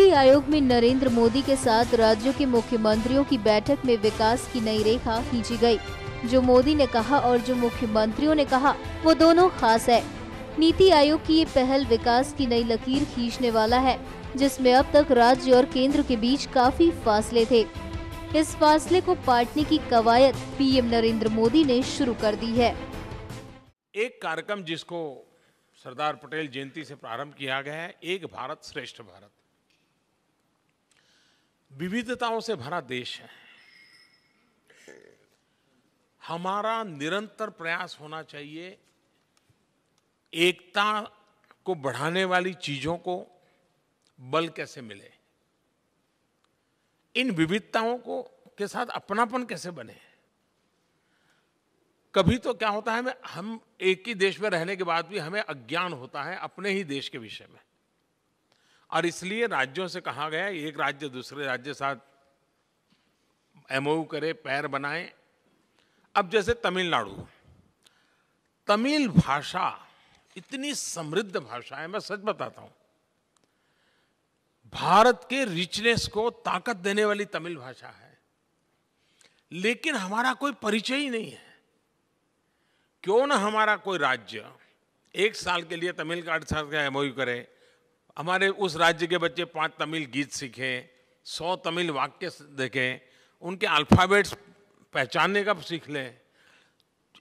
नीति आयोग में नरेंद्र मोदी के साथ राज्यों के मुख्यमंत्रियों की बैठक में विकास की नई रेखा खींची गई। जो मोदी ने कहा और जो मुख्यमंत्रियों ने कहा वो दोनों खास है। नीति आयोग की ये पहल विकास की नई लकीर खींचने वाला है, जिसमें अब तक राज्य और केंद्र के बीच काफी फासले थे। इस फासले को पाटने की कवायद पीएम नरेंद्र मोदी ने शुरू कर दी है। एक कार्यक्रम जिसको सरदार पटेल जयंती से प्रारंभ किया गया है, एक भारत श्रेष्ठ भारत। विविधताओं से भरा देश है। हमारा निरंतर प्रयास होना चाहिए एकता को बढ़ाने वाली चीजों को बल कैसे मिले, इन विविधताओं को के साथ अपनापन कैसे बने। कभी तो क्या होता है, हम एक ही देश में रहने के बाद भी हमें अज्ञान होता है अपने ही देश के विषय में, और इसलिए राज्यों से कहा गया एक राज्य दूसरे राज्य साथ एमओयू करे, पैर बनाए। अब जैसे तमिलनाडु, तमिल भाषा इतनी समृद्ध भाषा है, मैं सच बताता हूं, भारत के रिचनेस को ताकत देने वाली तमिल भाषा है, लेकिन हमारा कोई परिचय ही नहीं है। क्यों ना हमारा कोई राज्य एक साल के लिए तमिल का 8 साल का एमओयू करे, हमारे उस राज्य के बच्चे 5 तमिल गीत सीखें, 100 तमिल वाक्य देखें, उनके अल्फाबेट्स पहचानने का सीख लें,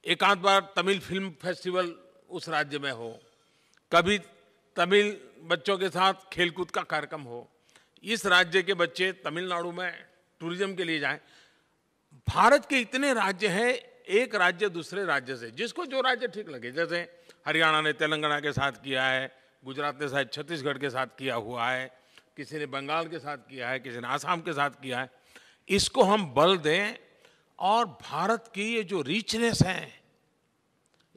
एक आध बार तमिल फिल्म फेस्टिवल उस राज्य में हो, कभी तमिल बच्चों के साथ खेलकूद का कार्यक्रम हो, इस राज्य के बच्चे तमिलनाडु में टूरिज्म के लिए जाएं। भारत के इतने राज्य हैं, एक राज्य दूसरे राज्य से, जिसको जो राज्य ठीक लगे, जैसे हरियाणा ने तेलंगाना के साथ किया है, गुजरात ने शायद छत्तीसगढ़ के साथ किया हुआ है, किसी ने बंगाल के साथ किया है, किसी ने आसाम के साथ किया है। इसको हम बल दें और भारत की ये जो रिचनेस है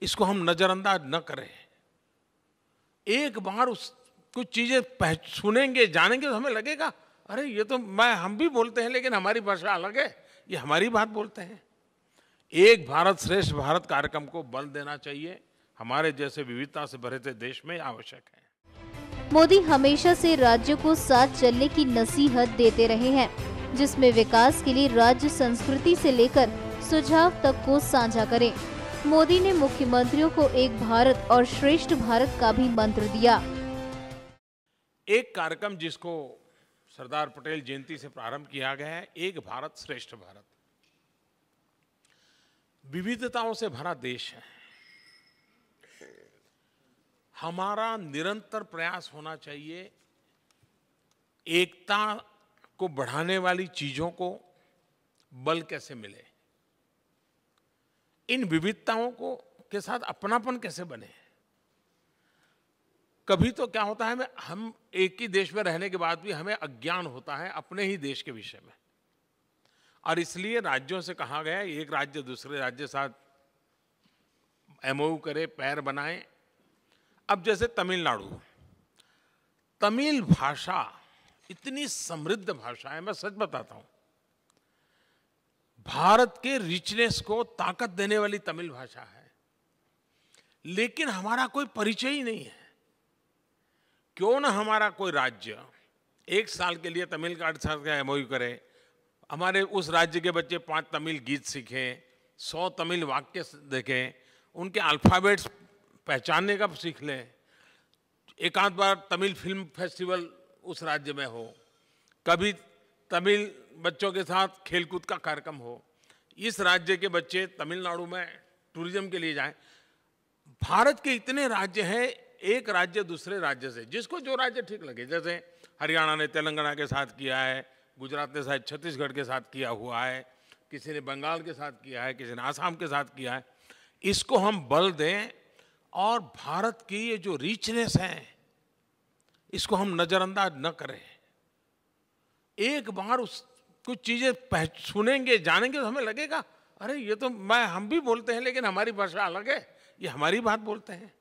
इसको हम नजरअंदाज न करें। एक बार उस कुछ चीजें सुनेंगे, जानेंगे तो हमें लगेगा अरे ये तो हम भी बोलते हैं लेकिन हमारी भाषा अलग है, ये हमारी बात बोलते हैं। एक भारत श्रेष्ठ भारत कार्यक्रम को बल देना चाहिए, हमारे जैसे विविधता से भरे देश में आवश्यक है। मोदी हमेशा से राज्यों को साथ चलने की नसीहत देते रहे हैं, जिसमें विकास के लिए राज्य संस्कृति से लेकर सुझाव तक को साझा करें। मोदी ने मुख्यमंत्रियों को एक भारत और श्रेष्ठ भारत का भी मंत्र दिया। एक कार्यक्रम जिसको सरदार पटेल जयंती से प्रारंभ किया गया है, एक भारत श्रेष्ठ भारत। विविधताओं से भरा देश है। हमारा निरंतर प्रयास होना चाहिए एकता को बढ़ाने वाली चीजों को बल कैसे मिले, इन विविधताओं को के साथ अपनापन कैसे बने। कभी तो क्या होता है, हम एक ही देश में रहने के बाद भी हमें अज्ञान होता है अपने ही देश के विषय में, और इसलिए राज्यों से कहा गया एक राज्य दूसरे राज्य साथ एमओयू करे, पैर बनाए। अब जैसे तमिलनाडु, तमिल भाषा इतनी समृद्ध भाषा है, मैं सच बताता हूं, भारत के रिचनेस को ताकत देने वाली तमिल भाषा है, लेकिन हमारा कोई परिचय ही नहीं है। क्यों ना हमारा कोई राज्य एक साल के लिए तमिल का 8 साल का एमओयू करे, हमारे उस राज्य के बच्चे 5 तमिल गीत सीखें, 100 तमिल वाक्य देखें, उनके अल्फाबेट्स पहचानने का सीख लें, एक आध बार तमिल फिल्म फेस्टिवल उस राज्य में हो, कभी तमिल बच्चों के साथ खेलकूद का कार्यक्रम हो, इस राज्य के बच्चे तमिलनाडु में टूरिज्म के लिए जाएं। भारत के इतने राज्य हैं, एक राज्य दूसरे राज्य से, जिसको जो राज्य ठीक लगे, जैसे हरियाणा ने तेलंगाना के साथ किया है, गुजरात ने शायद छत्तीसगढ़ के साथ किया हुआ है, किसी ने बंगाल के साथ किया है, किसी ने आसाम के साथ किया है। इसको हम बल दें और भारत की ये जो रिचनेस है इसको हम नजरअंदाज न करें। एक बार कुछ चीजें सुनेंगे, जानेंगे तो हमें लगेगा अरे ये तो हम भी बोलते हैं लेकिन हमारी भाषा अलग है, ये हमारी बात बोलते हैं।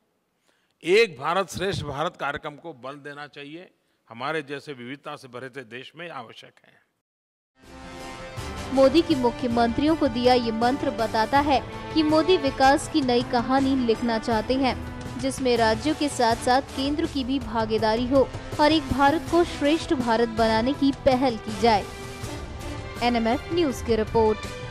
एक भारत श्रेष्ठ भारत कार्यक्रम को बल देना चाहिए, हमारे जैसे विविधता से भरे देश में आवश्यक है। मोदी की मुख्यमंत्रियों को दिया ये मंत्र बताता है कि मोदी विकास की नई कहानी लिखना चाहते हैं, जिसमें राज्यों के साथ साथ केंद्र की भी भागीदारी हो और एक भारत को श्रेष्ठ भारत बनाने की पहल की जाए। NMF न्यूज की रिपोर्ट।